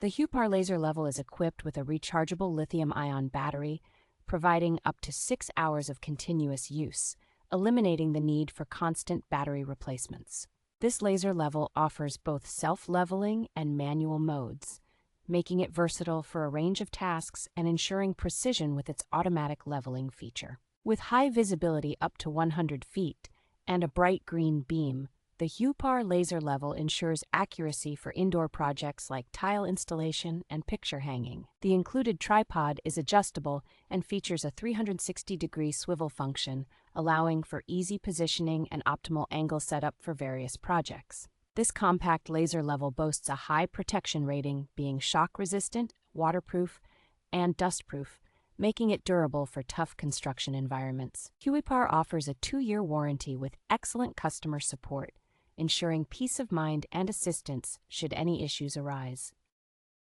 The HUEPAR laser level is equipped with a rechargeable lithium-ion battery, providing up to 6 hours of continuous use, eliminating the need for constant battery replacements. This laser level offers both self-leveling and manual modes, making it versatile for a range of tasks and ensuring precision with its automatic leveling feature. With high visibility up to 100 feet and a bright green beam, the HUEPAR laser level ensures accuracy for indoor projects like tile installation and picture hanging. The included tripod is adjustable and features a 360-degree swivel function, allowing for easy positioning and optimal angle setup for various projects. This compact laser level boasts a high protection rating, being shock-resistant, waterproof, and dustproof, making it durable for tough construction environments. HUEPAR offers a 2-year warranty with excellent customer support, ensuring peace of mind and assistance should any issues arise.